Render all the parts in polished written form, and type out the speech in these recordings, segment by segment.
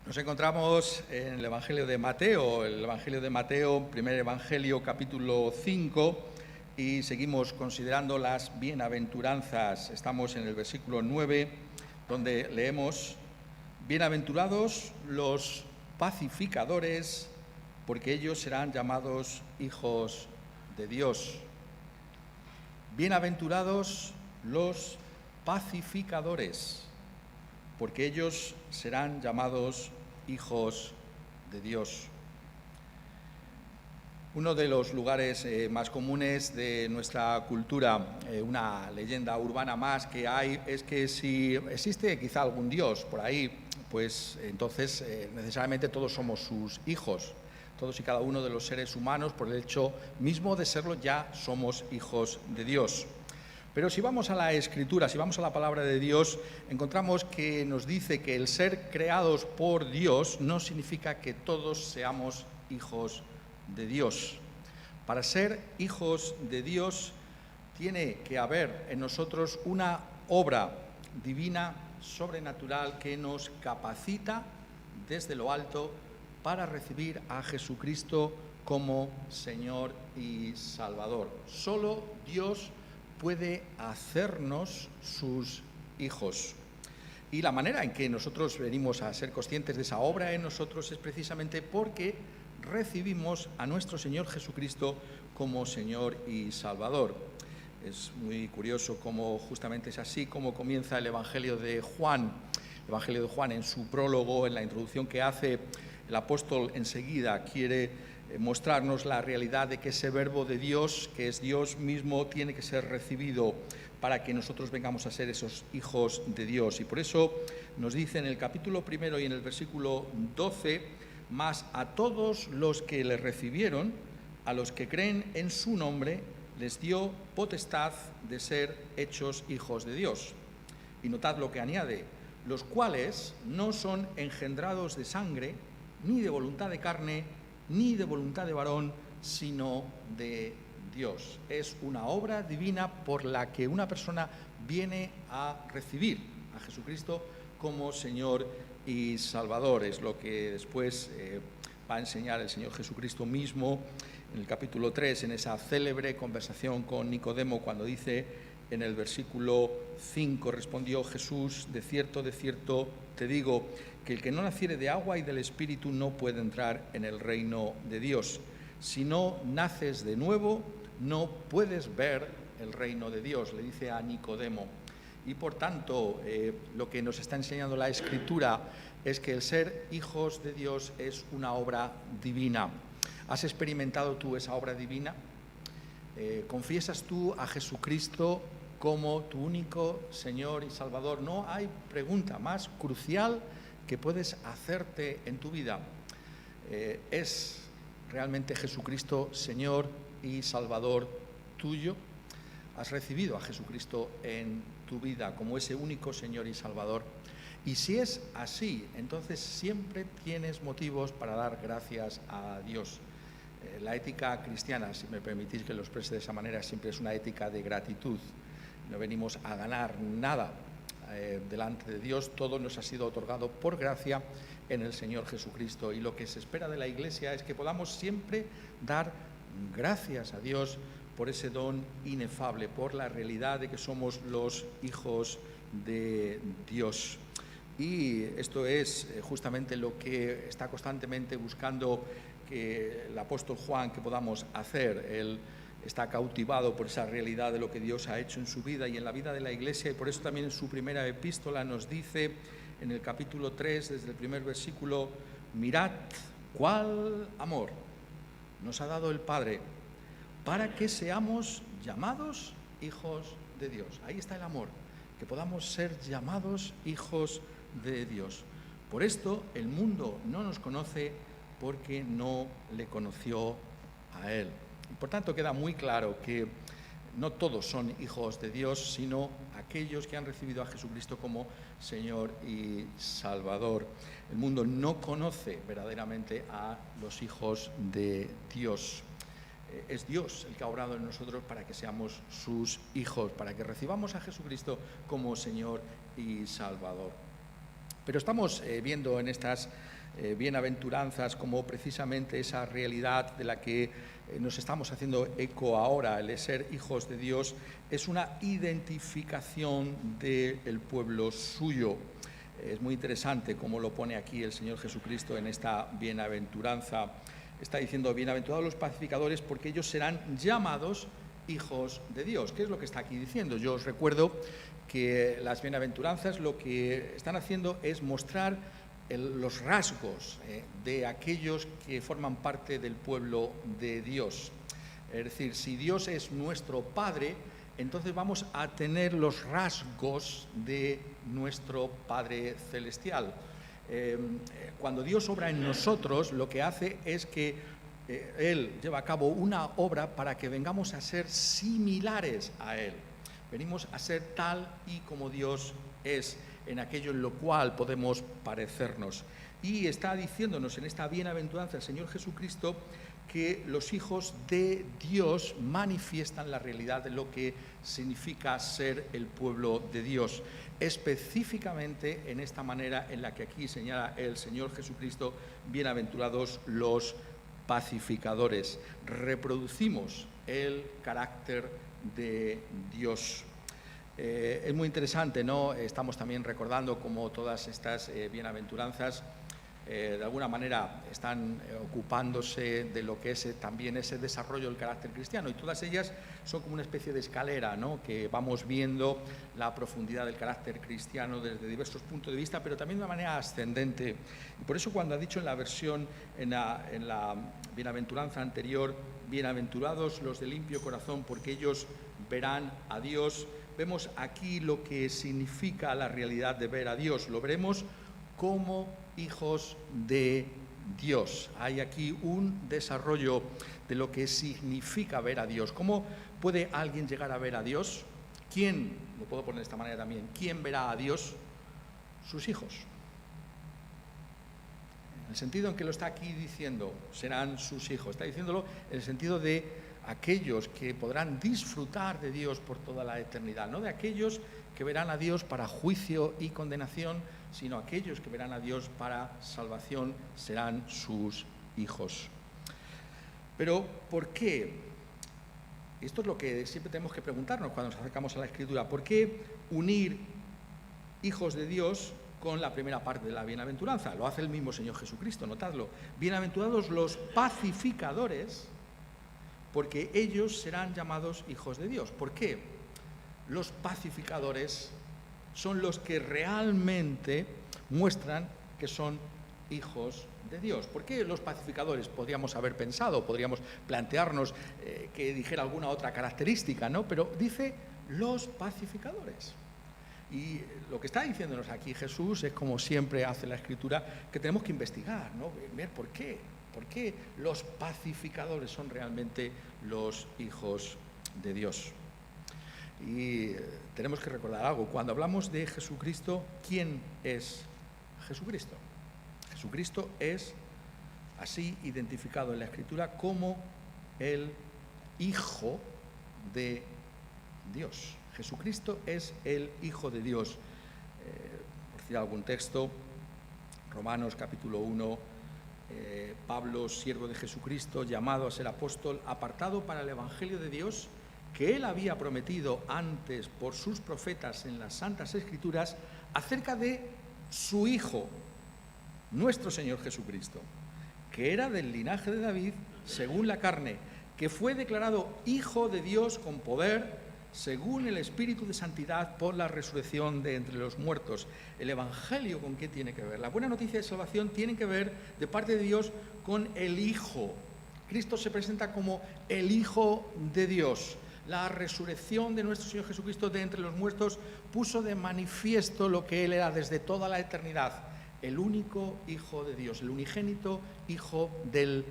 Nos encontramos en el Evangelio de Mateo, primer Evangelio, capítulo 5, y seguimos considerando las bienaventuranzas. Estamos en el versículo 9, donde leemos: Bienaventurados los pacificadores, porque ellos serán llamados hijos de Dios. Bienaventurados los pacificadores, porque ellos serán llamados hijos de Dios. Uno de los lugares más comunes de nuestra cultura, una leyenda urbana más que hay, es que si existe quizá algún Dios por ahí, pues entonces necesariamente todos somos sus hijos. Todos y cada uno de los seres humanos, por el hecho mismo de serlo, ya somos hijos de Dios. Pero si vamos a la Escritura, si vamos a la palabra de Dios, encontramos que nos dice que el ser creados por Dios no significa que todos seamos hijos de Dios. Para ser hijos de Dios tiene que haber en nosotros una obra divina, sobrenatural, que nos capacita desde lo alto para recibir a Jesucristo como Señor y Salvador. Solo Dios puede hacernos sus hijos. Y la manera en que nosotros venimos a ser conscientes de esa obra en nosotros es precisamente porque recibimos a nuestro Señor Jesucristo como Señor y Salvador. Es muy curioso cómo justamente es así como comienza el Evangelio de Juan. El Evangelio de Juan, en su prólogo, en la introducción que hace, el apóstol enseguida quiere mostrarnos la realidad de que ese verbo de Dios, que es Dios mismo, tiene que ser recibido para que nosotros vengamos a ser esos hijos de Dios. Y por eso nos dice en el capítulo 1 y en el versículo 12: mas a todos los que le recibieron, a los que creen en su nombre, les dio potestad de ser hechos hijos de Dios. Y notad lo que añade: los cuales no son engendrados de sangre, ni de voluntad de carne, ni de voluntad de varón, sino de Dios. Es una obra divina por la que una persona viene a recibir a Jesucristo como Señor y Salvador. Es lo que después va a enseñar el Señor Jesucristo mismo en el capítulo 3, en esa célebre conversación con Nicodemo, cuando dice en el versículo 5: respondió Jesús, de cierto, te digo, que el que no naciere de agua y del Espíritu no puede entrar en el reino de Dios. Si no naces de nuevo, no puedes ver el reino de Dios, le dice a Nicodemo. Y por tanto, lo que nos está enseñando la Escritura es que el ser hijos de Dios es una obra divina. ¿Has experimentado tú esa obra divina? ¿Confiesas tú a Jesucristo como tu único Señor y Salvador? No hay pregunta más crucial que puedes hacerte en tu vida. ¿Es realmente Jesucristo Señor y Salvador tuyo? ¿Has recibido a Jesucristo en tu vida como ese único Señor y Salvador? Y si es así, entonces siempre tienes motivos para dar gracias a Dios. La ética cristiana, si me permitís que lo exprese de esa manera, siempre es una ética de gratitud. No venimos a ganar nada delante de Dios, todo nos ha sido otorgado por gracia en el Señor Jesucristo, y lo que se espera de la Iglesia es que podamos siempre dar gracias a Dios por ese don inefable, por la realidad de que somos los hijos de Dios. Y esto es justamente lo que está constantemente buscando que el apóstol Juan que podamos hacer. Él está cautivado por esa realidad de lo que Dios ha hecho en su vida y en la vida de la Iglesia, y por eso también en su primera epístola nos dice en el capítulo 3, desde el primer versículo: mirad cuál amor nos ha dado el Padre para que seamos llamados hijos de Dios. Ahí está el amor, que podamos ser llamados hijos de Dios. Por esto el mundo no nos conoce, porque no le conoció a Él. Y por tanto queda muy claro que no todos son hijos de Dios, sino aquellos que han recibido a Jesucristo como Señor y Salvador. El mundo no conoce verdaderamente a los hijos de Dios. Es Dios el que ha obrado en nosotros para que seamos sus hijos, para que recibamos a Jesucristo como Señor y Salvador. Pero estamos viendo en estas bienaventuranzas como precisamente esa realidad de la que nos estamos haciendo eco ahora, el de ser hijos de Dios, es una identificación del pueblo suyo. Es muy interesante cómo lo pone aquí el Señor Jesucristo en esta bienaventuranza. Está diciendo, bienaventurados los pacificadores, porque ellos serán llamados hijos de Dios. ¿Qué es lo que está aquí diciendo? Yo os recuerdo que las bienaventuranzas lo que están haciendo es mostrar los rasgos de aquellos que forman parte del pueblo de Dios. Es decir, si Dios es nuestro Padre, entonces vamos a tener los rasgos de nuestro Padre Celestial. Cuando Dios obra en nosotros, lo que hace es que Él lleva a cabo una obra para que vengamos a ser similares a Él. Venimos a ser tal y como Dios es, en aquello en lo cual podemos parecernos. Y está diciéndonos en esta bienaventuranza el Señor Jesucristo que los hijos de Dios manifiestan la realidad de lo que significa ser el pueblo de Dios, específicamente en esta manera en la que aquí señala el Señor Jesucristo, bienaventurados los pacificadores. Reproducimos el carácter de Dios. Es muy interesante, ¿no? Estamos también recordando cómo todas estas bienaventuranzas de alguna manera están ocupándose de lo que es también ese desarrollo del carácter cristiano, y todas ellas son como una especie de escalera, ¿no? Que vamos viendo la profundidad del carácter cristiano desde diversos puntos de vista, pero también de una manera ascendente. Y por eso cuando ha dicho en la versión, en la bienaventuranza anterior, bienaventurados los de limpio corazón, porque ellos verán a Dios, vemos aquí lo que significa la realidad de ver a Dios. Lo veremos como hijos de Dios. Hay aquí un desarrollo de lo que significa ver a Dios. ¿Cómo puede alguien llegar a ver a Dios? ¿Quién, lo puedo poner de esta manera también, quién verá a Dios? Sus hijos. En el sentido en que lo está aquí diciendo, serán sus hijos. Está diciéndolo en el sentido de aquellos que podrán disfrutar de Dios por toda la eternidad, no de aquellos que verán a Dios para juicio y condenación, sino aquellos que verán a Dios para salvación serán sus hijos. Pero, ¿por qué? Esto es lo que siempre tenemos que preguntarnos cuando nos acercamos a la Escritura. ¿Por qué unir hijos de Dios con la primera parte de la bienaventuranza? Lo hace el mismo Señor Jesucristo, notadlo. Bienaventurados los pacificadores, porque ellos serán llamados hijos de Dios. ¿Por qué? Los pacificadores son los que realmente muestran que son hijos de Dios. ¿Por qué los pacificadores? Podríamos haber pensado, podríamos plantearnos que dijera alguna otra característica, ¿no? Pero dice los pacificadores. Y lo que está diciéndonos aquí Jesús es, como siempre hace la Escritura, que tenemos que investigar, ¿no? Ver por qué. ¿Por qué los pacificadores son realmente los hijos de Dios? Y tenemos que recordar algo. Cuando hablamos de Jesucristo, ¿quién es Jesucristo? Jesucristo es así identificado en la Escritura como el Hijo de Dios. Jesucristo es el Hijo de Dios. Por decir algún texto, Romanos capítulo 1, Pablo, siervo de Jesucristo, llamado a ser apóstol, apartado para el Evangelio de Dios, que él había prometido antes por sus profetas en las Santas Escrituras, acerca de su Hijo, nuestro Señor Jesucristo, que era del linaje de David, según la carne, que fue declarado Hijo de Dios con poder, según el Espíritu de Santidad, por la resurrección de entre los muertos. El Evangelio, ¿con qué tiene que ver? La buena noticia de salvación tiene que ver, de parte de Dios, con el Hijo. Cristo se presenta como el Hijo de Dios. La resurrección de nuestro Señor Jesucristo de entre los muertos puso de manifiesto lo que Él era desde toda la eternidad, el único Hijo de Dios, el unigénito Hijo del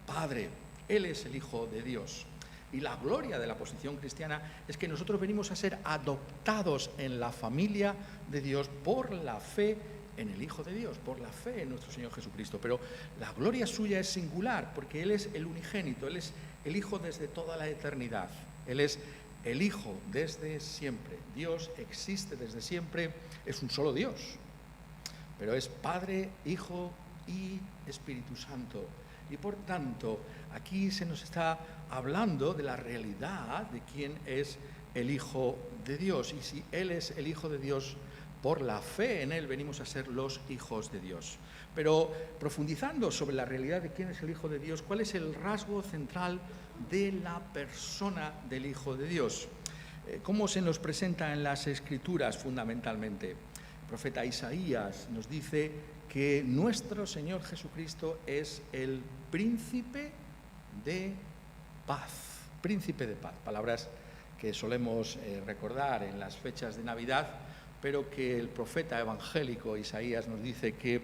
Padre. Él es el Hijo de Dios. Y la gloria de la posición cristiana es que nosotros venimos a ser adoptados en la familia de Dios por la fe en el Hijo de Dios, por la fe en nuestro Señor Jesucristo. Pero la gloria suya es singular, porque Él es el unigénito, Él es el Hijo desde toda la eternidad. Él es el Hijo desde siempre. Dios existe desde siempre, es un solo Dios, pero es Padre, Hijo y Espíritu Santo. Y por tanto, aquí se nos está hablando de la realidad de quién es el Hijo de Dios. Y si Él es el Hijo de Dios, por la fe en Él venimos a ser los hijos de Dios. Pero profundizando sobre la realidad de quién es el Hijo de Dios, ¿cuál es el rasgo central de la persona del Hijo de Dios? ¿Cómo se nos presenta en las Escrituras fundamentalmente? El profeta Isaías nos dice que nuestro Señor Jesucristo es el príncipe de paz. Príncipe de paz, palabras que solemos recordar en las fechas de Navidad, pero que el profeta evangélico Isaías nos dice que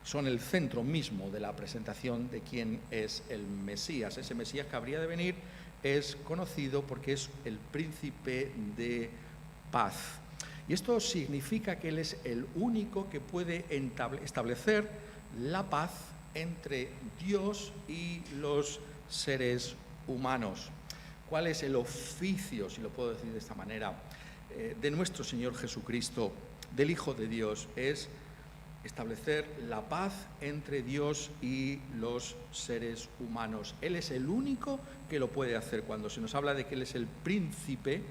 son el centro mismo de la presentación de quién es el Mesías. Ese Mesías que habría de venir es conocido porque es el príncipe de paz. Y esto significa que Él es el único que puede establecer la paz entre Dios y los seres humanos. ¿Cuál es el oficio, si lo puedo decir de esta manera, de nuestro Señor Jesucristo, del Hijo de Dios? Es establecer la paz entre Dios y los seres humanos. Él es el único que lo puede hacer. Cuando se nos habla de que Él es el príncipe,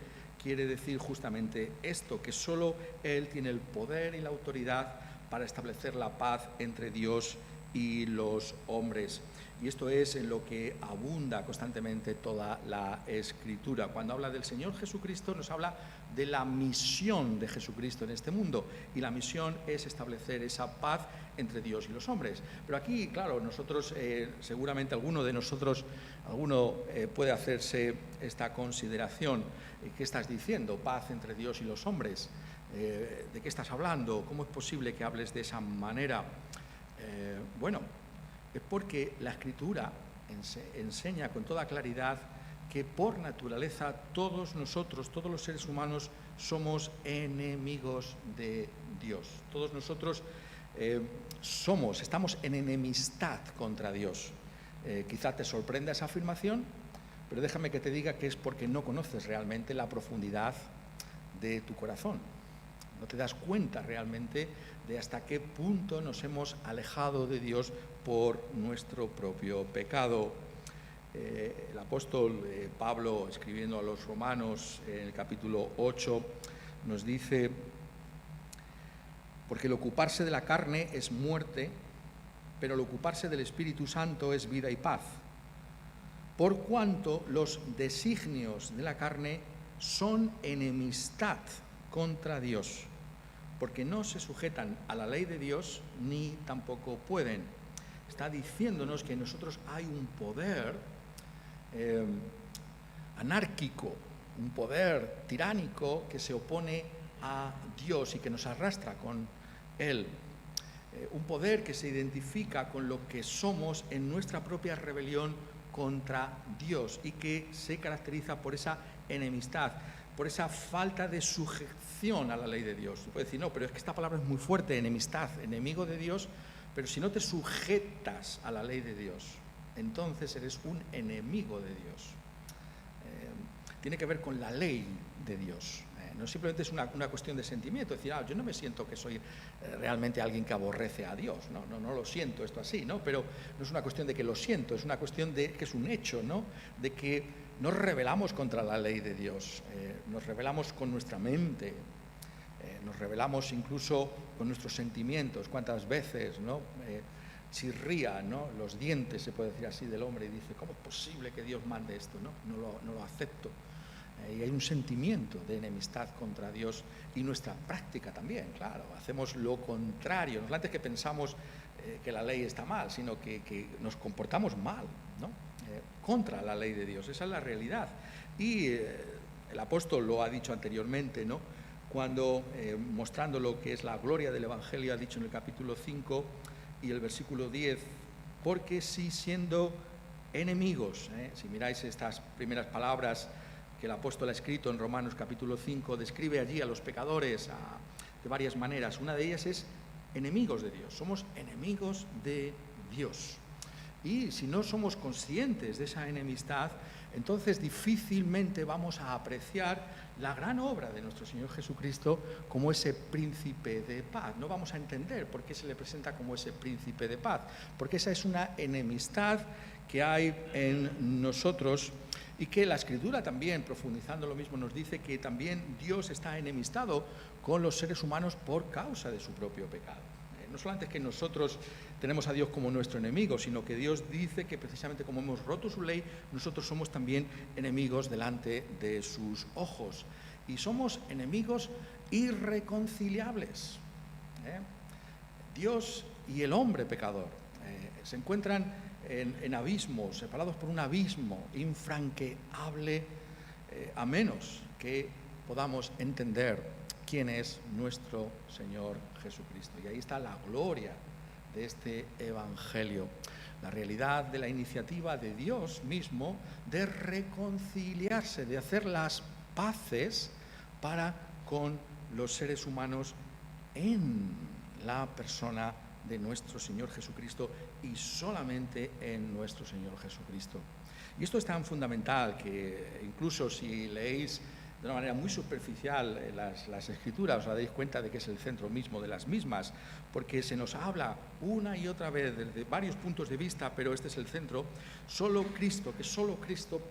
quiere decir justamente esto, que solo Él tiene el poder y la autoridad para establecer la paz entre Dios y los hombres. Y esto es en lo que abunda constantemente toda la Escritura. Cuando habla del Señor Jesucristo, nos habla de la misión de Jesucristo en este mundo. Y la misión es establecer esa paz entre Dios y los hombres. Pero aquí, claro, nosotros, seguramente alguno puede hacerse esta consideración. ¿Qué estás diciendo? Paz entre Dios y los hombres. ¿De qué estás hablando? ¿Cómo es posible que hables de esa manera? Bueno, es porque la Escritura enseña con toda claridad que por naturaleza todos nosotros, todos los seres humanos, somos enemigos de Dios. Todos nosotros estamos en enemistad contra Dios. Quizá te sorprenda esa afirmación, pero déjame que te diga que es porque no conoces realmente la profundidad de tu corazón. No te das cuenta realmente de hasta qué punto nos hemos alejado de Dios por nuestro propio pecado. El apóstol Pablo, escribiendo a los Romanos en el capítulo 8, nos dice: porque el ocuparse de la carne es muerte, pero el ocuparse del Espíritu Santo es vida y paz. Por cuanto los designios de la carne son enemistad contra Dios, porque no se sujetan a la ley de Dios ni tampoco pueden. Está diciéndonos que en nosotros hay un poder anárquico, un poder tiránico que se opone a Dios y que nos arrastra con Él. Un poder que se identifica con lo que somos en nuestra propia rebelión contra Dios y que se caracteriza por esa enemistad, por esa falta de sujeción a la ley de Dios. Tú puedes decir, no, pero es que esta palabra es muy fuerte, enemistad, enemigo de Dios, pero si no te sujetas a la ley de Dios, entonces eres un enemigo de Dios. Tiene que ver con la ley de Dios. No simplemente es una cuestión de sentimiento, es decir, yo no me siento que soy realmente alguien que aborrece a Dios, no lo siento esto así, ¿no? Pero no es una cuestión de que lo siento, es una cuestión de que es un hecho, ¿no? De que nos rebelamos contra la ley de Dios, nos rebelamos con nuestra mente, nos rebelamos incluso con nuestros sentimientos. ¿Cuántas veces, no? Chirría, ¿no? Los dientes, se puede decir así, del hombre y dice, ¿cómo es posible que Dios mande esto? No lo acepto. Y hay un sentimiento de enemistad contra Dios y nuestra práctica también, claro. Hacemos lo contrario, no antes que pensamos que la ley está mal, sino que nos comportamos mal, ¿no? Contra la ley de Dios. Esa es la realidad. Y el apóstol lo ha dicho anteriormente, ¿no? Cuando, mostrando lo que es la gloria del Evangelio, ha dicho en el capítulo 5 y el versículo 10, porque si siendo enemigos, si miráis estas primeras palabras que el apóstol ha escrito en Romanos capítulo 5, describe allí a los pecadores de varias maneras. Una de ellas es enemigos de Dios, somos enemigos de Dios. Y si no somos conscientes de esa enemistad, entonces difícilmente vamos a apreciar la gran obra de nuestro Señor Jesucristo como ese príncipe de paz. No vamos a entender por qué se le presenta como ese príncipe de paz, porque esa es una enemistad que hay en nosotros y que la Escritura también, profundizando lo mismo, nos dice que también Dios está enemistado con los seres humanos por causa de su propio pecado. No solamente es que nosotros tenemos a Dios como nuestro enemigo, sino que Dios dice que precisamente como hemos roto su ley, nosotros somos también enemigos delante de sus ojos. Y somos enemigos irreconciliables. Dios y el hombre pecador se encuentran en abismos, separados por un abismo infranqueable, a menos que podamos entender quién es nuestro Señor Jesucristo. Y ahí está la gloria de este Evangelio, la realidad de la iniciativa de Dios mismo de reconciliarse, de hacer las paces para con los seres humanos en la persona de nuestro Señor Jesucristo y solamente en nuestro Señor Jesucristo. Y esto es tan fundamental que incluso si leéis de una manera muy superficial las Escrituras, os dais cuenta de que es el centro mismo de las mismas, porque se nos habla una y otra vez desde varios puntos de vista, pero este es el centro. Solo Cristo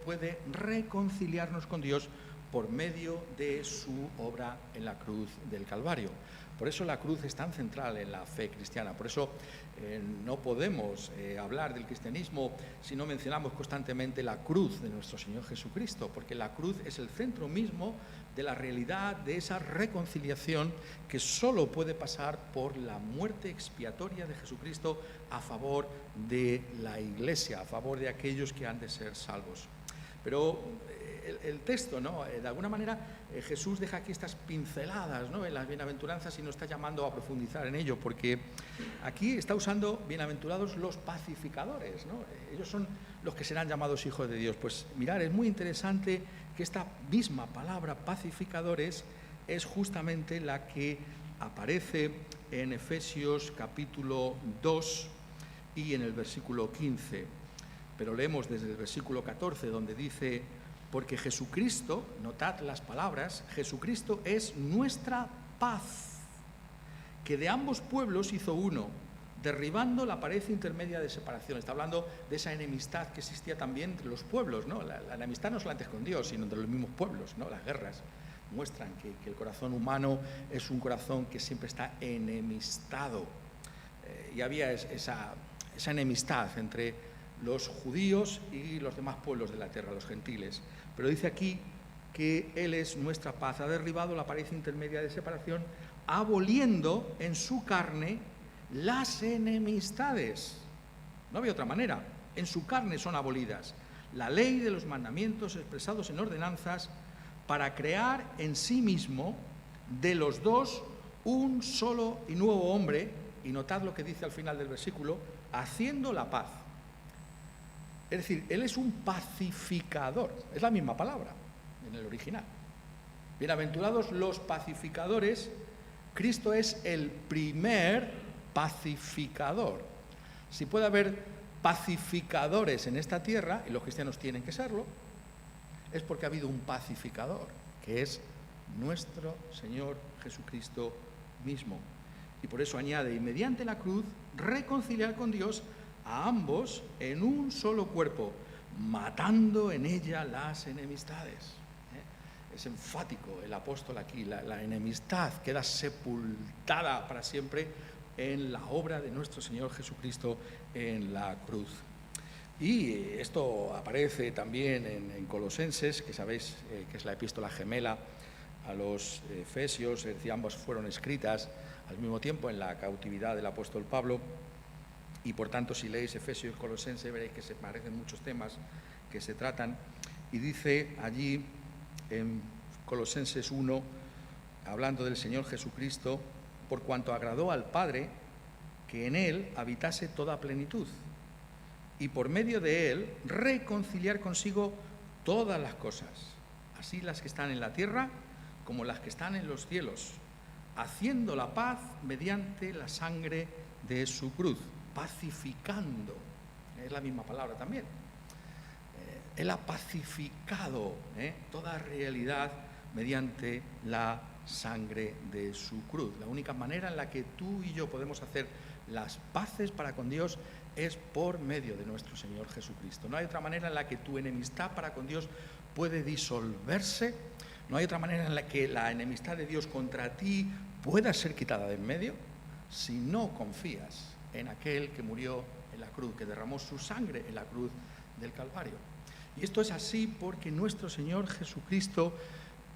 puede reconciliarnos con Dios por medio de su obra en la cruz del Calvario. Por eso la cruz es tan central en la fe cristiana. Por eso no podemos hablar del cristianismo si no mencionamos constantemente la cruz de nuestro Señor Jesucristo, porque la cruz es el centro mismo de la realidad de esa reconciliación que solo puede pasar por la muerte expiatoria de Jesucristo a favor de la Iglesia, a favor de aquellos que han de ser salvos. Pero el texto, ¿no? De alguna manera Jesús deja aquí estas pinceladas, ¿no?, en las bienaventuranzas y nos está llamando a profundizar en ello, porque aquí está usando bienaventurados los pacificadores, ¿no? Ellos son los que serán llamados hijos de Dios. Pues mirar, es muy interesante que esta misma palabra pacificadores es justamente la que aparece en Efesios capítulo 2 y en el versículo 15. Pero leemos desde el versículo 14, donde dice: porque Jesucristo, notad las palabras, Jesucristo es nuestra paz, que de ambos pueblos hizo uno, derribando la pared intermedia de separación. Está hablando de esa enemistad que existía también entre los pueblos, ¿no? La enemistad no solamente con Dios, sino entre los mismos pueblos, ¿no? Las guerras muestran que el corazón humano es un corazón que siempre está enemistado. Y había esa enemistad entre los judíos y los demás pueblos de la tierra, los gentiles. Pero dice aquí que Él es nuestra paz, ha derribado la pared intermedia de separación, aboliendo en su carne las enemistades. No había otra manera, en su carne son abolidas la ley de los mandamientos expresados en ordenanzas, para crear en sí mismo de los dos un solo y nuevo hombre, y notad lo que dice al final del versículo, haciendo la paz. Es decir, Él es un pacificador, es la misma palabra en el original. Bienaventurados los pacificadores, Cristo es el primer pacificador. Si puede haber pacificadores en esta tierra, y los cristianos tienen que serlo, es porque ha habido un pacificador, que es nuestro Señor Jesucristo mismo. Y por eso añade, y mediante la cruz, reconciliar con Dios a ambos en un solo cuerpo, matando en ella las enemistades. Es enfático el apóstol aquí, la enemistad queda sepultada para siempre en la obra de nuestro Señor Jesucristo en la cruz. Y esto aparece también en Colosenses, que sabéis que es la epístola gemela a los Efesios, es decir, ambas fueron escritas al mismo tiempo en la cautividad del apóstol Pablo. Y por tanto, si leéis Efesios y Colosenses, veréis que se parecen muchos temas que se tratan. Y dice allí en Colosenses 1, hablando del Señor Jesucristo, por cuanto agradó al Padre que en Él habitase toda plenitud, y por medio de Él reconciliar consigo todas las cosas, así las que están en la tierra como las que están en los cielos, haciendo la paz mediante la sangre de su cruz, pacificando. es la misma palabra también. Él ha pacificado toda realidad mediante la sangre de su cruz. La única manera en la que tú y yo podemos hacer las paces para con Dios es por medio de nuestro Señor Jesucristo. No hay otra manera en la que tu enemistad para con Dios puede disolverse. No hay otra manera en la que la enemistad de Dios contra ti pueda ser quitada de en medio si no confías en aquel que murió en la cruz, que derramó su sangre en la cruz del Calvario. Y esto es así porque nuestro Señor Jesucristo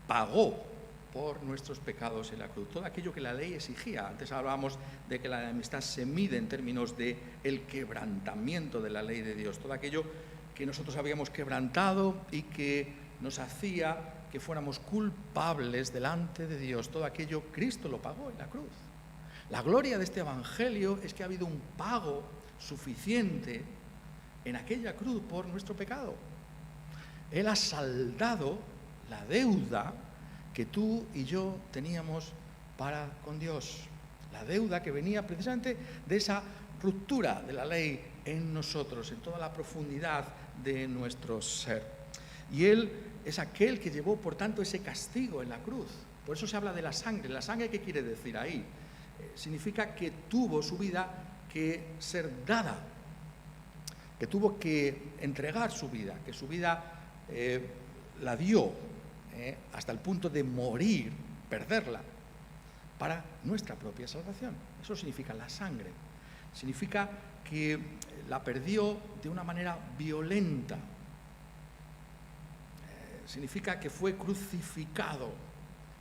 pagó por nuestros pecados en la cruz. Todo aquello que la ley exigía. Antes hablábamos de que la enemistad se mide en términos de el quebrantamiento de la ley de Dios. Todo aquello que nosotros habíamos quebrantado y que nos hacía que fuéramos culpables delante de Dios. Todo aquello Cristo lo pagó en la cruz. La gloria de este evangelio es que ha habido un pago suficiente en aquella cruz por nuestro pecado. Él ha saldado la deuda que tú y yo teníamos para con Dios. La deuda que venía precisamente de esa ruptura de la ley en nosotros, en toda la profundidad de nuestro ser. Y Él es aquel que llevó, por tanto, ese castigo en la cruz. Por eso se habla de la sangre. ¿La sangre qué quiere decir ahí? Significa que tuvo su vida que ser dada, que tuvo que entregar su vida, que su vida la dio hasta el punto de morir, perderla, para nuestra propia salvación. Eso significa la sangre. Significa que la perdió de una manera violenta. Significa que fue crucificado,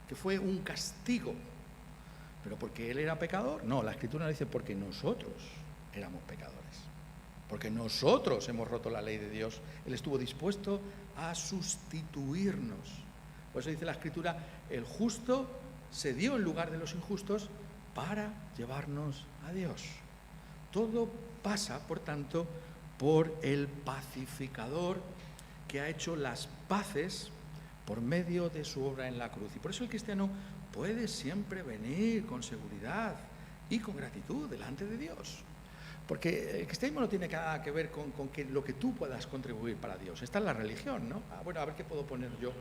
que fue un castigo. ¿Pero porque Él era pecador? No, la Escritura dice porque nosotros éramos pecadores. Porque nosotros hemos roto la ley de Dios. Él estuvo dispuesto a sustituirnos. Por eso dice la Escritura, el justo se dio en lugar de los injustos para llevarnos a Dios. Todo pasa, por tanto, por el pacificador que ha hecho las paces por medio de su obra en la cruz. Y por eso el cristiano puede siempre venir con seguridad y con gratitud delante de Dios. Porque el cristianismo no tiene nada que ver con lo que tú puedas contribuir para Dios. Esta es la religión, ¿no? Bueno, a ver qué puedo poner yo.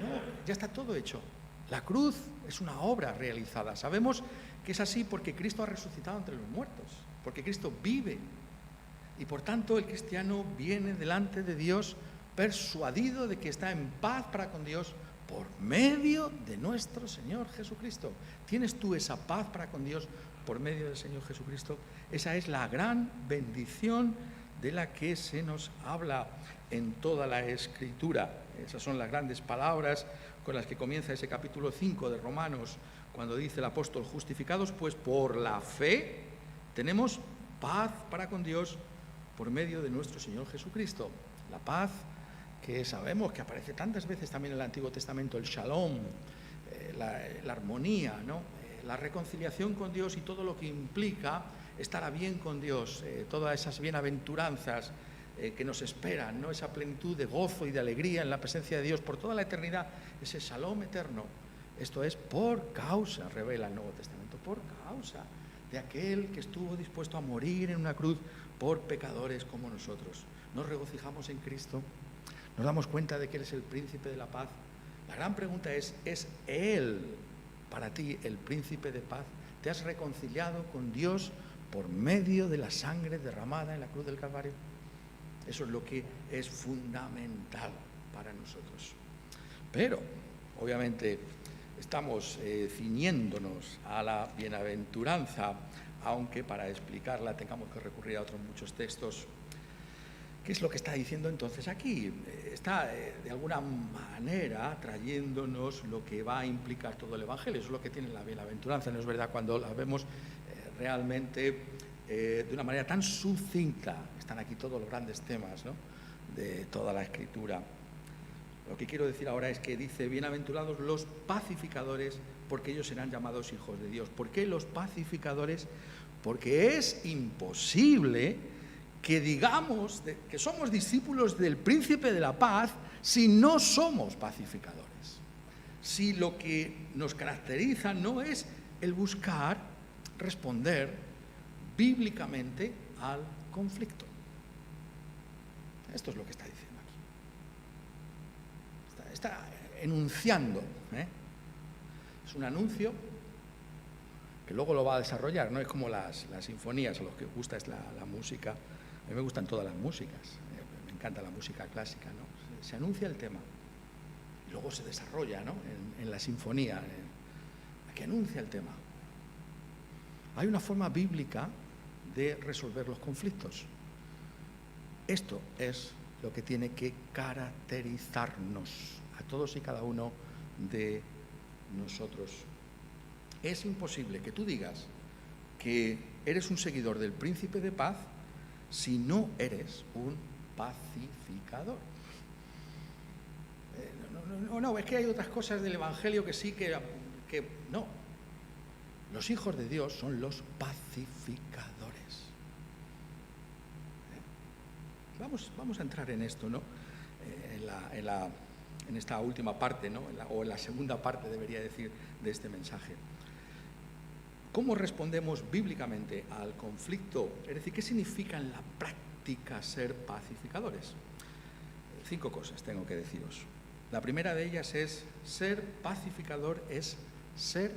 No, ya está todo hecho. La cruz es una obra realizada. Sabemos que es así porque Cristo ha resucitado entre los muertos, porque Cristo vive. Y por tanto el cristiano viene delante de Dios persuadido de que está en paz para con Dios por medio de nuestro Señor Jesucristo. ¿Tienes tú esa paz para con Dios por medio del Señor Jesucristo? Esa es la gran bendición de la que se nos habla en toda la Escritura. Esas son las grandes palabras con las que comienza ese capítulo 5 de Romanos, cuando dice el apóstol: justificados pues por la fe, tenemos paz para con Dios por medio de nuestro Señor Jesucristo. La paz que sabemos que aparece tantas veces también en el Antiguo Testamento, el shalom, la armonía, ¿no? La reconciliación con Dios y todo lo que implica estar a bien con Dios, todas esas bienaventuranzas que nos esperan, ¿no? Esa plenitud de gozo y de alegría en la presencia de Dios por toda la eternidad, ese shalom eterno. Esto es por causa, revela el Nuevo Testamento, por causa de aquel que estuvo dispuesto a morir en una cruz por pecadores como nosotros. Nos regocijamos en Cristo, nos damos cuenta de que Él es el príncipe de la paz. La gran pregunta ¿es Él para ti el príncipe de paz? ¿Te has reconciliado con Dios por medio de la sangre derramada en la cruz del Calvario? Eso es lo que es fundamental para nosotros. Pero, obviamente, estamos ciñéndonos a la bienaventuranza, aunque para explicarla tengamos que recurrir a otros muchos textos. ¿Qué es lo que está diciendo entonces aquí? Está de alguna manera trayéndonos lo que va a implicar todo el Evangelio. Eso es lo que tiene la bienaventuranza, ¿no es verdad? Cuando la vemos realmente de una manera tan sucinta. Están aquí todos los grandes temas, ¿no?, de toda la Escritura. Lo que quiero decir ahora es que dice: bienaventurados los pacificadores, porque ellos serán llamados hijos de Dios. ¿Por qué los pacificadores? Porque es imposible que digamos que somos discípulos del príncipe de la paz si no somos pacificadores. Si lo que nos caracteriza no es el buscar responder bíblicamente al conflicto. Esto es lo que está diciendo aquí. Está enunciando. Es un anuncio que luego lo va a desarrollar, no es como las sinfonías, a los que os gusta es la música. A mí me gustan todas las músicas, me encanta la música clásica, ¿no? Se anuncia el tema y luego se desarrolla, ¿no? en la sinfonía, que anuncia el tema. Hay una forma bíblica de resolver los conflictos. Esto es lo que tiene que caracterizarnos a todos y cada uno de nosotros. Es imposible que tú digas que eres un seguidor del Príncipe de Paz si no eres un pacificador. No, es que hay otras cosas del Evangelio que sí, que no. Los hijos de Dios son los pacificadores. Vamos a entrar en esto, ¿no? En esta última parte, ¿no? O en la segunda parte, debería decir, de este mensaje. ¿Cómo respondemos bíblicamente al conflicto? Es decir, ¿qué significa en la práctica ser pacificadores? 5 cosas tengo que deciros. La primera de ellas es, ser pacificador es ser,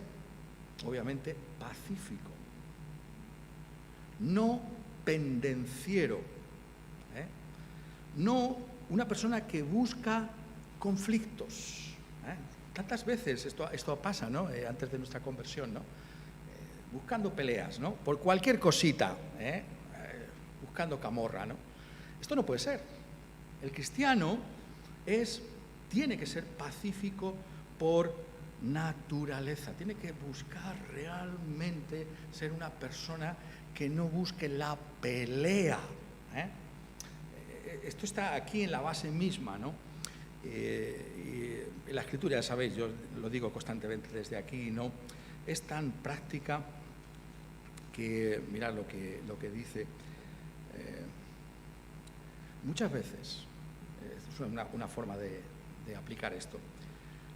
obviamente, pacífico. No pendenciero. No una persona que busca conflictos. Tantas veces esto pasa, ¿no? Antes de nuestra conversión, ¿no? Buscando peleas, ¿no? Por cualquier cosita, buscando camorra, ¿no? Esto no puede ser. El cristiano tiene que ser pacífico por naturaleza. Tiene que buscar realmente ser una persona que no busque la pelea. Esto está aquí en la base misma, ¿no? Y la Escritura, ya sabéis, yo lo digo constantemente desde aquí, ¿no? Es tan práctica que, mirad lo que dice. Muchas veces, es una forma de aplicar esto,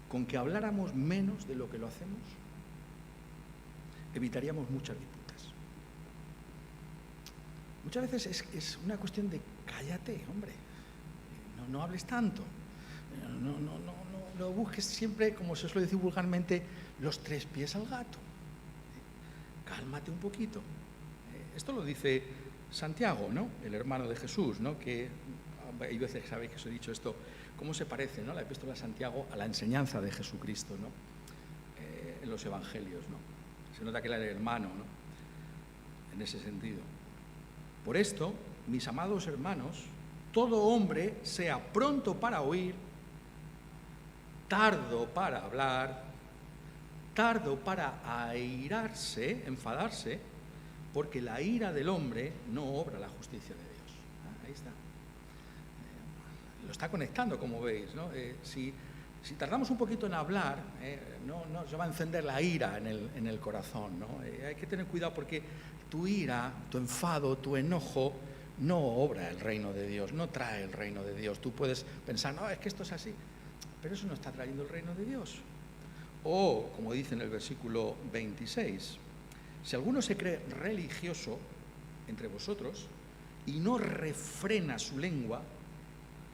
con que habláramos menos de lo que lo hacemos, evitaríamos muchas disputas. Muchas veces es una cuestión de cállate, hombre, no hables tanto, no busques siempre, como se suele decir vulgarmente, los 3 pies al gato. Cálmate un poquito. Esto lo dice Santiago, ¿no? El hermano de Jesús, ¿no? Que hay veces, sabéis que os he dicho esto, cómo se parece, ¿no? La epístola de Santiago a la enseñanza de Jesucristo, ¿no? En los evangelios, ¿no? Se nota que él era el hermano, ¿no? En ese sentido. Por esto, mis amados hermanos, todo hombre sea pronto para oír, tardo para hablar, tardo para airarse, enfadarse, porque la ira del hombre no obra la justicia de Dios. Ahí está. Lo está conectando, como veis, ¿no? Si tardamos un poquito en hablar, no se va a encender la ira en el corazón, ¿no? Hay que tener cuidado porque tu ira, tu enfado, tu enojo no obra el reino de Dios, no trae el reino de Dios. Tú puedes pensar, no, es que esto es así, pero eso no está trayendo el reino de Dios. O, como dice en el versículo 26, si alguno se cree religioso entre vosotros y no refrena su lengua,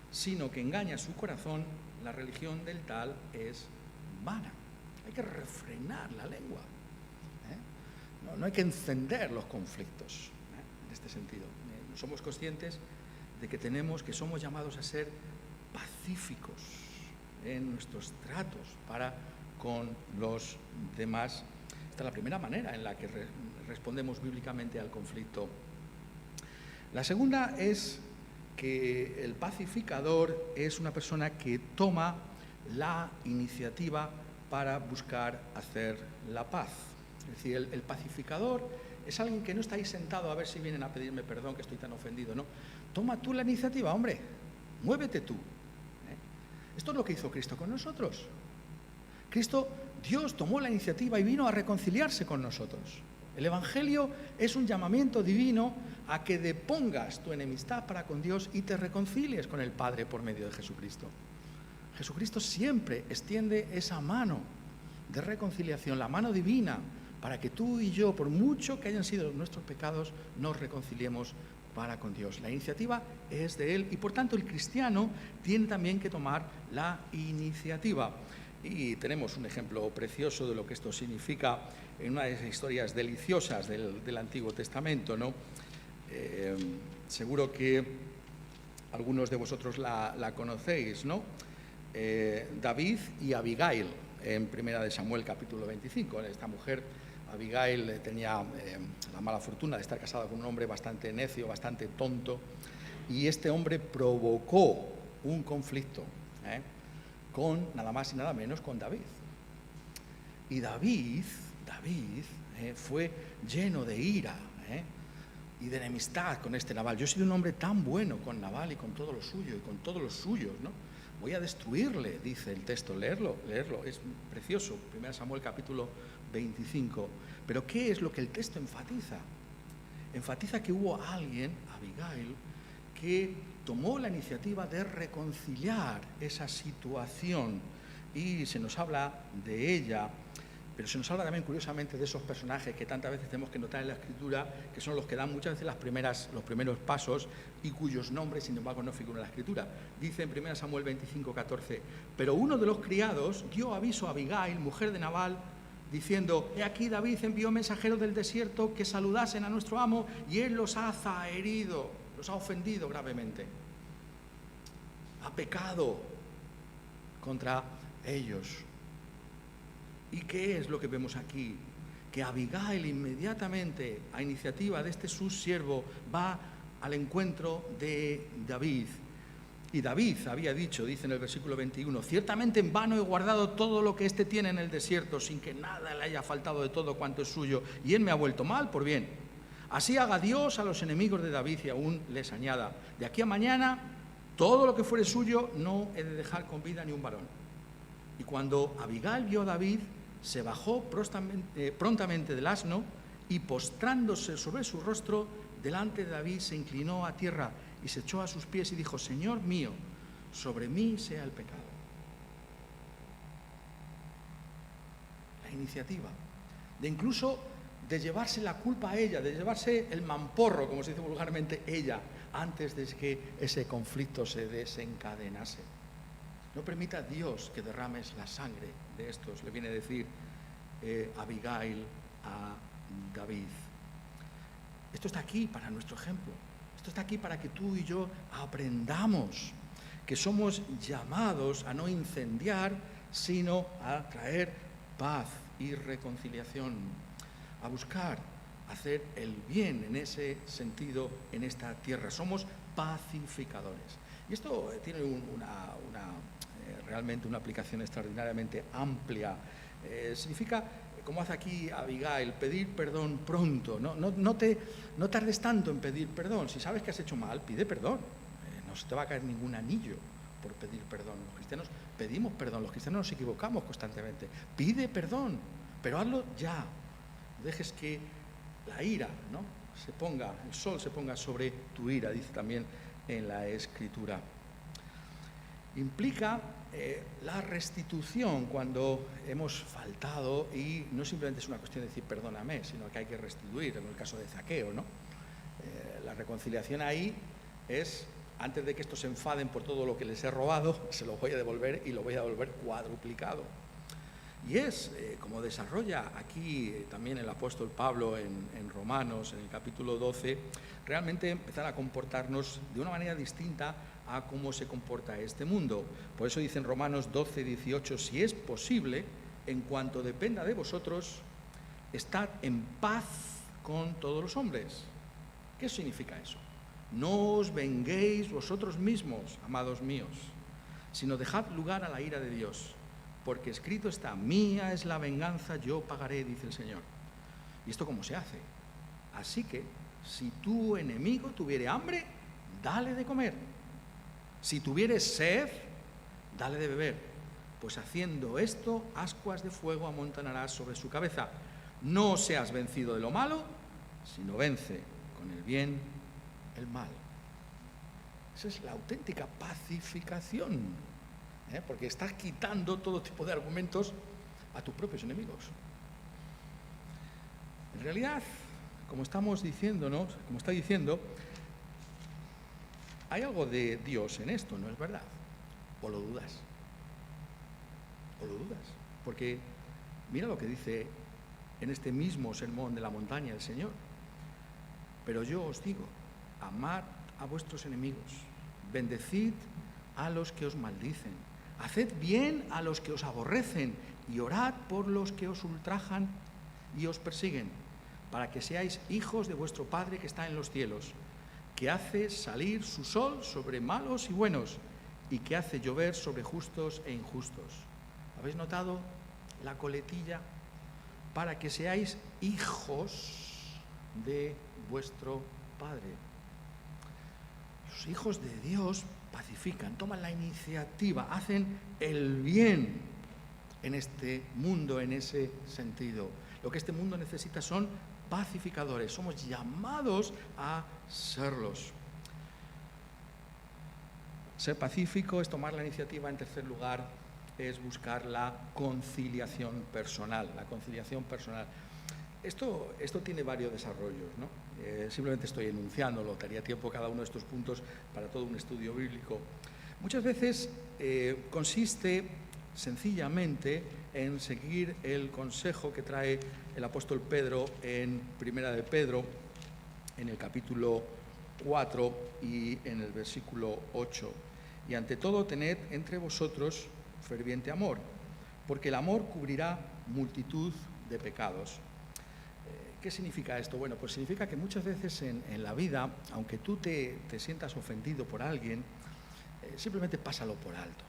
sino que engaña su corazón, la religión del tal es vana. Hay que refrenar la lengua. No hay que encender los conflictos, en este sentido. Somos conscientes de que somos llamados a ser pacíficos en nuestros tratos para con los demás. Esta es la primera manera en la que respondemos bíblicamente al conflicto. La segunda es que el pacificador es una persona que toma la iniciativa para buscar hacer la paz. Es decir, el pacificador es alguien que no está ahí sentado a ver si vienen a pedirme perdón, que estoy tan ofendido, ¿no? Toma tú la iniciativa, hombre, muévete tú. Esto es lo que hizo Cristo con nosotros. Dios tomó la iniciativa y vino a reconciliarse con nosotros. El Evangelio es un llamamiento divino a que depongas tu enemistad para con Dios y te reconcilies con el Padre por medio de Jesucristo. Jesucristo siempre extiende esa mano de reconciliación, la mano divina, para que tú y yo, por mucho que hayan sido nuestros pecados, nos reconciliemos para con Dios. La iniciativa es de Él y por tanto el cristiano tiene también que tomar la iniciativa. Y tenemos un ejemplo precioso de lo que esto significa en una de esas historias deliciosas del Antiguo Testamento, ¿no? Seguro que algunos de vosotros la conocéis, ¿no? David y Abigail, en 1 de Samuel capítulo 25. Esta mujer, Abigail, tenía la mala fortuna de estar casada con un hombre bastante necio, bastante tonto, y este hombre provocó un conflicto con nada más y nada menos con David. Y David fue lleno de ira y de enemistad con este Nabal. Yo he sido un hombre tan bueno con Nabal y con todo lo suyo y con todos los suyos, ¿no? Voy a destruirle, dice el texto. Leerlo, es precioso. 1 Samuel capítulo 25. Pero ¿qué es lo que el texto enfatiza? Enfatiza que hubo alguien, Abigail, que tomó la iniciativa de reconciliar esa situación, y se nos habla de ella, pero se nos habla también curiosamente de esos personajes que tantas veces tenemos que notar en la Escritura, que son los que dan muchas veces los primeros pasos y cuyos nombres sin embargo no figuran en la Escritura. Dice en 1 Samuel 25, 14, pero uno de los criados dio aviso a Abigail, mujer de Nabal, diciendo: he aquí David envió mensajeros del desierto que saludasen a nuestro amo y él los ha zaherido, los ha ofendido gravemente, ha pecado contra ellos. ¿Y qué es lo que vemos aquí? Que Abigail inmediatamente, a iniciativa de este su siervo, va al encuentro de David. Y David había dicho, dice en el versículo 21, ciertamente en vano he guardado todo lo que éste tiene en el desierto, sin que nada le haya faltado de todo cuanto es suyo, y él me ha vuelto mal por bien. Así haga Dios a los enemigos de David y aún les añada: de aquí a mañana todo lo que fuere suyo no he de dejar con vida ni un varón. Y cuando Abigail vio a David, se bajó prontamente del asno y postrándose sobre su rostro delante de David se inclinó a tierra y se echó a sus pies y dijo: Señor mío, sobre mí sea el pecado. La iniciativa de incluso de llevarse la culpa a ella, de llevarse el mamporro, como se dice vulgarmente, ella, antes de que ese conflicto se desencadenase. No permita Dios que derrames la sangre de estos, le viene a decir Abigail a David. Esto está aquí para nuestro ejemplo. Esto está aquí para que tú y yo aprendamos que somos llamados a no incendiar, sino a traer paz y reconciliación, a buscar hacer el bien en ese sentido en esta tierra. Somos pacificadores. Y esto tiene realmente una aplicación extraordinariamente amplia. Significa, como hace aquí Abigail, pedir perdón pronto. No tardes tanto en pedir perdón. Si sabes que has hecho mal, pide perdón. No se te va a caer ningún anillo por pedir perdón. Los cristianos pedimos perdón, los cristianos nos equivocamos constantemente. Pide perdón, pero hazlo ya. No dejes que la ira, ¿no?, el sol se ponga sobre tu ira, dice también en la Escritura. Implica la restitución cuando hemos faltado, y no simplemente es una cuestión de decir perdóname, sino que hay que restituir, en el caso de Zaqueo, ¿no? La reconciliación ahí es, antes de que estos se enfaden por todo lo que les he robado, se lo voy a devolver y lo voy a devolver cuadruplicado. Y es como desarrolla aquí también el apóstol Pablo en Romanos, en el capítulo 12, realmente empezar a comportarnos de una manera distinta a cómo se comporta este mundo. Por eso dice en Romanos 12, 18, si es posible, en cuanto dependa de vosotros, estad en paz con todos los hombres. ¿Qué significa eso? No os venguéis vosotros mismos, amados míos, sino dejad lugar a la ira de Dios. Porque escrito está: mía es la venganza, yo pagaré, dice el Señor. ¿Y esto cómo se hace? Así que, si tu enemigo tuviere hambre, dale de comer. Si tuviere sed, dale de beber. Pues haciendo esto, ascuas de fuego amontonarás sobre su cabeza. No seas vencido de lo malo, sino vence con el bien el mal. Esa es la auténtica pacificación. Porque estás quitando todo tipo de argumentos a tus propios enemigos. En realidad, como estamos diciéndonos, como está diciendo, hay algo de Dios en esto, ¿no es verdad? ¿O lo dudas? ¿O lo dudas? Porque mira lo que dice en este mismo sermón de la montaña el Señor. Pero yo os digo, amad a vuestros enemigos, bendecid a los que os maldicen, haced bien a los que os aborrecen y orad por los que os ultrajan y os persiguen, para que seáis hijos de vuestro Padre que está en los cielos, que hace salir su sol sobre malos y buenos y que hace llover sobre justos e injustos. ¿Habéis notado la coletilla? Para que seáis hijos de vuestro Padre. Los hijos de Dios pacifican, toman la iniciativa, hacen el bien en este mundo, en ese sentido. Lo que este mundo necesita son pacificadores, somos llamados a serlos. Ser pacífico es tomar la iniciativa. En tercer lugar, es buscar la conciliación personal. La conciliación personal. Esto tiene varios desarrollos, ¿no? Simplemente estoy enunciándolo, daría tiempo cada uno de estos puntos para todo un estudio bíblico. Muchas veces consiste sencillamente en seguir el consejo que trae el apóstol Pedro en Primera de Pedro, en el capítulo 4 y en el versículo 8. Y ante todo, tened entre vosotros ferviente amor, porque el amor cubrirá multitud de pecados. ¿Qué significa esto? Bueno, pues significa que muchas veces en la vida, aunque tú te sientas ofendido por alguien, simplemente pásalo por alto.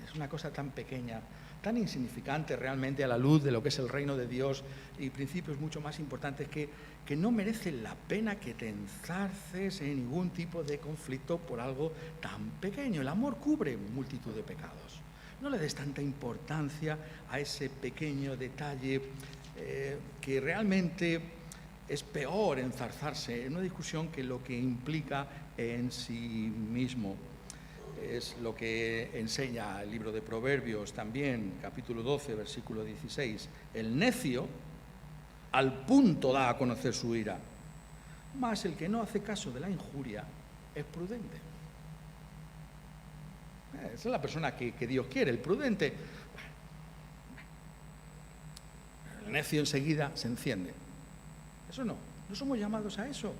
Es una cosa tan pequeña, tan insignificante realmente a la luz de lo que es el reino de Dios y principios mucho más importantes que no merece la pena que te enzarces en ningún tipo de conflicto por algo tan pequeño. El amor cubre multitud de pecados. No le des tanta importancia a ese pequeño detalle que realmente es peor enzarzarse en una discusión que lo que implica en sí mismo. Es lo que enseña el libro de Proverbios también, capítulo 12, versículo 16. El necio al punto da a conocer su ira, mas el que no hace caso de la injuria es prudente. Esa es la persona que Dios quiere, el prudente. El necio enseguida se enciende. Eso no somos llamados a eso.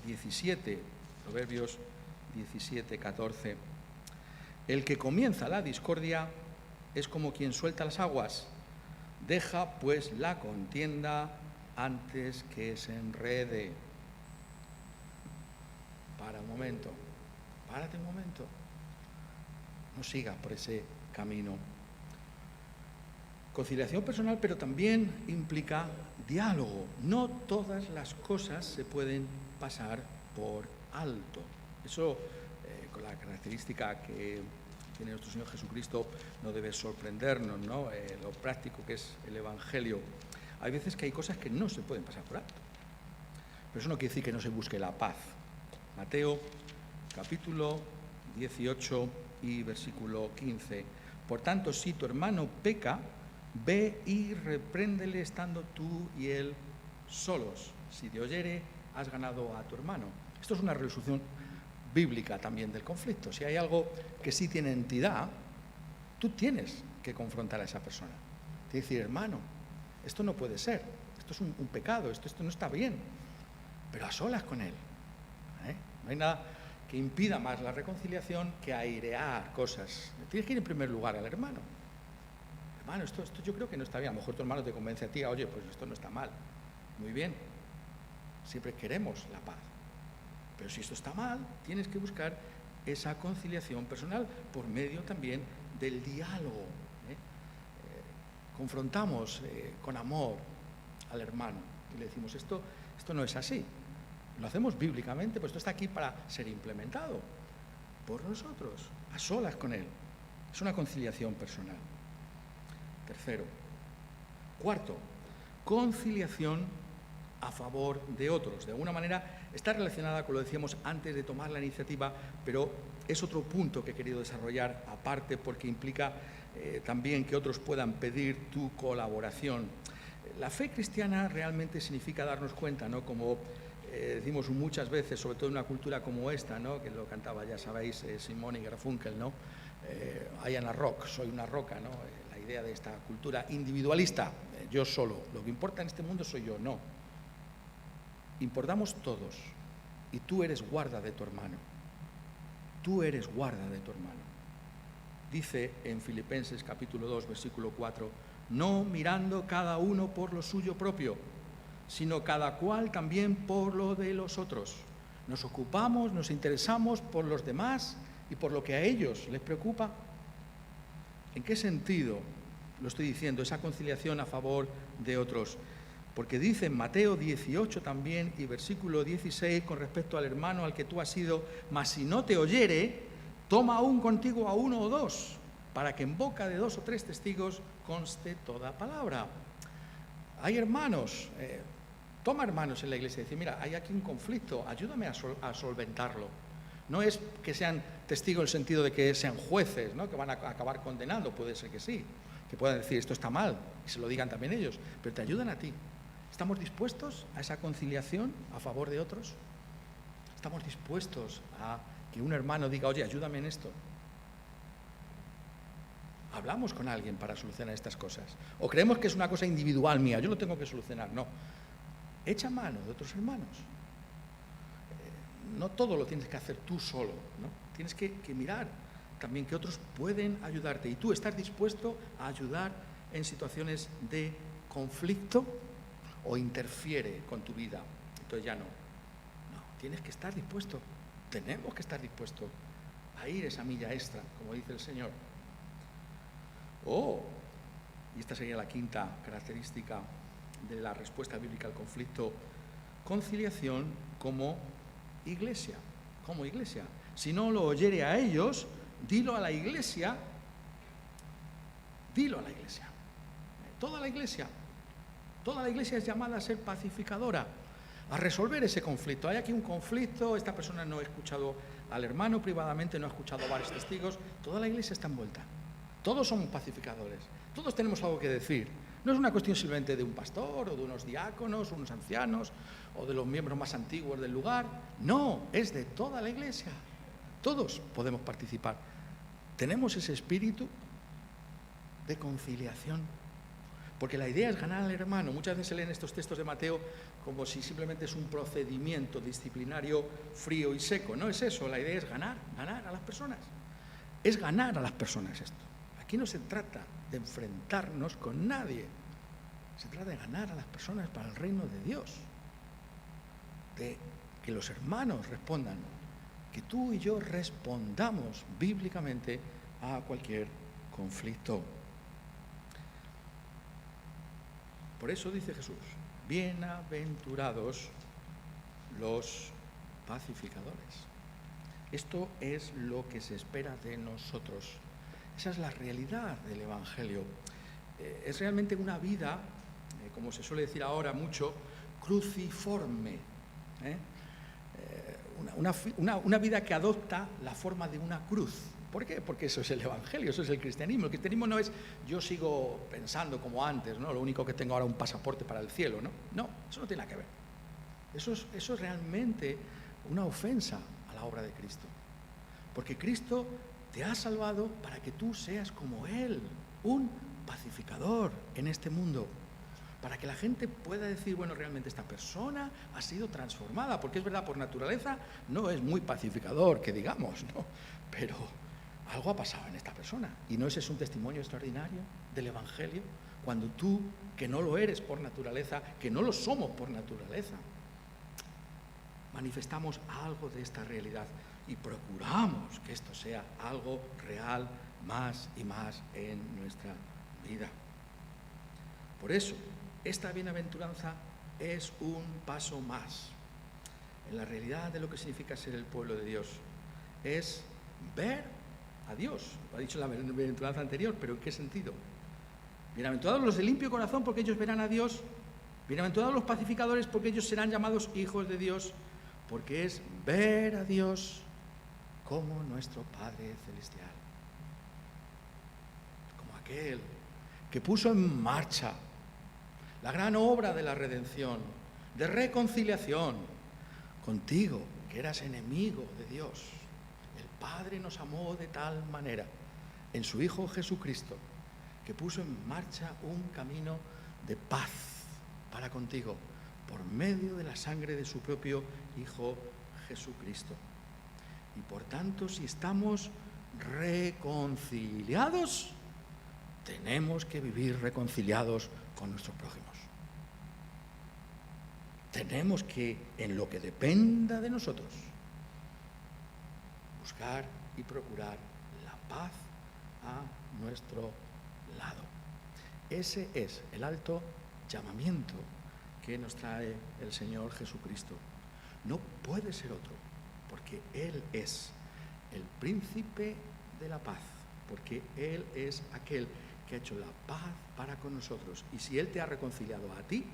17, Proverbios 17, 14. El que comienza la discordia es como quien suelta las aguas. Deja pues la contienda antes que se enrede. Para un momento, párate un momento. No sigas por ese camino. Conciliación personal, pero también implica diálogo. No todas las cosas se pueden pasar por alto. Eso, con la característica que tiene nuestro Señor Jesucristo, no debe sorprendernos, ¿no? Lo práctico que es el Evangelio. Hay veces que hay cosas que no se pueden pasar por alto. Pero eso no quiere decir que no se busque la paz. Mateo, capítulo 18 y versículo 15. Por tanto, si tu hermano peca, ve y repréndele estando tú y él solos. Si te oyere, has ganado a tu hermano. Esto es una resolución bíblica también del conflicto. Si hay algo que sí tiene entidad, tú tienes que confrontar a esa persona. Tienes que decir, hermano, esto no puede ser, esto es un pecado, esto no está bien, pero a solas con él. No hay nada que impida más la reconciliación que airear cosas. Tienes que ir en primer lugar al hermano. Hermano, esto yo creo que no está bien. A lo mejor tu hermano te convence a ti, oye, pues esto no está mal. Muy bien. Siempre queremos la paz. Pero si esto está mal, tienes que buscar esa conciliación personal por medio también del diálogo. Confrontamos con amor al hermano y le decimos, esto no es así. Lo hacemos bíblicamente, pues esto está aquí para ser implementado por nosotros, a solas con él. Es una conciliación personal. Tercero. Cuarto, conciliación a favor de otros. De alguna manera está relacionada con lo que decíamos antes de tomar la iniciativa, pero es otro punto que he querido desarrollar aparte porque implica también que otros puedan pedir tu colaboración. La fe cristiana realmente significa darnos cuenta, ¿no? Como decimos muchas veces, sobre todo en una cultura como esta, ¿no? Que lo cantaba, ya sabéis, Simón y Garfunkel, ¿no? I am a rock, soy una roca, ¿no? La idea de esta cultura individualista, yo solo, lo que importa en este mundo soy yo, no. Importamos todos, y tú eres guarda de tu hermano. Tú eres guarda de tu hermano. Dice en Filipenses capítulo 2, versículo 4, no mirando cada uno por lo suyo propio, sino cada cual también por lo de los otros. Nos ocupamos, nos interesamos por los demás y por lo que a ellos les preocupa. ¿En qué sentido lo estoy diciendo, esa conciliación a favor de otros? Porque dice en Mateo 18 también y versículo 16 con respecto al hermano al que tú has ido, mas si no te oyere, toma aún contigo a uno o dos, para que en boca de 2 o 3 testigos conste toda palabra. Hay hermanos, toma hermanos en la iglesia y dice, mira, hay aquí un conflicto, ayúdame a solventarlo. No es que sean testigos en el sentido de que sean jueces, ¿no? Que van a acabar condenando, puede ser que sí, que puedan decir esto está mal, y se lo digan también ellos, pero te ayudan a ti. ¿Estamos dispuestos a esa conciliación a favor de otros? ¿Estamos dispuestos a que un hermano diga, oye, ayúdame en esto? Hablamos con alguien para solucionar estas cosas. O creemos que es una cosa individual mía, yo lo tengo que solucionar. No. Echa mano de otros hermanos. No todo lo tienes que hacer tú solo, ¿no? Tienes que mirar también que otros pueden ayudarte. Y tú estás dispuesto a ayudar en situaciones de conflicto o interfiere con tu vida. Entonces ya no. No, tienes que estar dispuesto. Tenemos que estar dispuestos a ir esa milla extra, como dice el Señor. Y esta sería la quinta característica de la respuesta bíblica al conflicto: conciliación como iglesia. Como iglesia. Si no lo oyere a ellos, dilo a la iglesia. Dilo a la iglesia. Toda la iglesia es llamada a ser pacificadora, a resolver ese conflicto. Hay aquí un conflicto, esta persona no ha escuchado al hermano privadamente, no ha escuchado a varios testigos. Toda la iglesia está envuelta. Todos somos pacificadores, todos tenemos algo que decir. No es una cuestión simplemente de un pastor o de unos diáconos, unos ancianos o de los miembros más antiguos del lugar. No, es de toda la iglesia. Todos podemos participar. Tenemos ese espíritu de conciliación. Porque la idea es ganar al hermano. Muchas veces se leen estos textos de Mateo como si simplemente es un procedimiento disciplinario frío y seco. No es eso, la idea es ganar a las personas. Es ganar a las personas esto. Aquí no se trata de enfrentarnos con nadie. Se trata de ganar a las personas para el reino de Dios. De que los hermanos respondan, que tú y yo respondamos bíblicamente a cualquier conflicto. Por eso dice Jesús, bienaventurados los pacificadores. Esto es lo que se espera de nosotros. Esa es la realidad del Evangelio. Es realmente una vida, como se suele decir ahora mucho, cruciforme. Una vida que adopta la forma de una cruz. ¿Por qué? Porque eso es el Evangelio, eso es el cristianismo. El cristianismo no es yo sigo pensando como antes, ¿no? Lo único que tengo ahora es un pasaporte para el cielo, ¿no? No, eso no tiene nada que ver. Eso es realmente una ofensa a la obra de Cristo. Porque Cristo te ha salvado para que tú seas como Él, un pacificador en este mundo. Para que la gente pueda decir, bueno, realmente esta persona ha sido transformada. Porque es verdad, por naturaleza no es muy pacificador, que digamos, ¿no? Pero algo ha pasado en esta persona. ¿Y no ese es un testimonio extraordinario del Evangelio? Cuando tú, que no lo eres por naturaleza, que no lo somos por naturaleza, manifestamos algo de esta realidad y procuramos que esto sea algo real más y más en nuestra vida. Por eso, esta bienaventuranza es un paso más en la realidad de lo que significa ser el pueblo de Dios. Es ver a Dios. Lo ha dicho la bienaventuranza anterior, pero ¿en qué sentido? Bienaventurados los de limpio corazón, porque ellos verán a Dios. Bienaventurados los pacificadores, porque ellos serán llamados hijos de Dios. Porque es ver a Dios como nuestro Padre Celestial. Como aquel que puso en marcha la gran obra de la redención, de reconciliación, contigo, que eras enemigo de Dios. El Padre nos amó de tal manera en su Hijo Jesucristo, que puso en marcha un camino de paz para contigo, por medio de la sangre de su propio Hijo Jesucristo. Y por tanto, si estamos reconciliados, tenemos que vivir reconciliados con nuestros prójimos. Tenemos que, en lo que dependa de nosotros, buscar y procurar la paz a nuestro lado. Ese es el alto llamamiento que nos trae el Señor Jesucristo. No puede ser otro, porque Él es el príncipe de la paz, porque Él es aquel que ha hecho la paz para con nosotros. Y si Él te ha reconciliado a ti,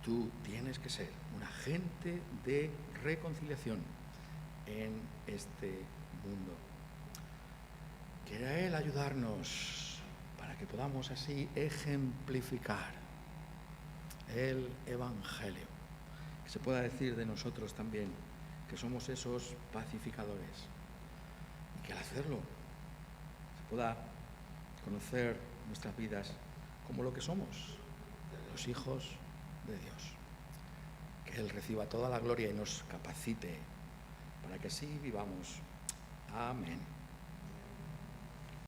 tú tienes que ser un agente de reconciliación en este mundo. Quiera Él ayudarnos para que podamos así ejemplificar el Evangelio. Que se pueda decir de nosotros también que somos esos pacificadores. Y que al hacerlo se pueda conocer nuestras vidas como lo que somos, los hijos de Dios. Que Él reciba toda la gloria y nos capacite para que así vivamos. Amén.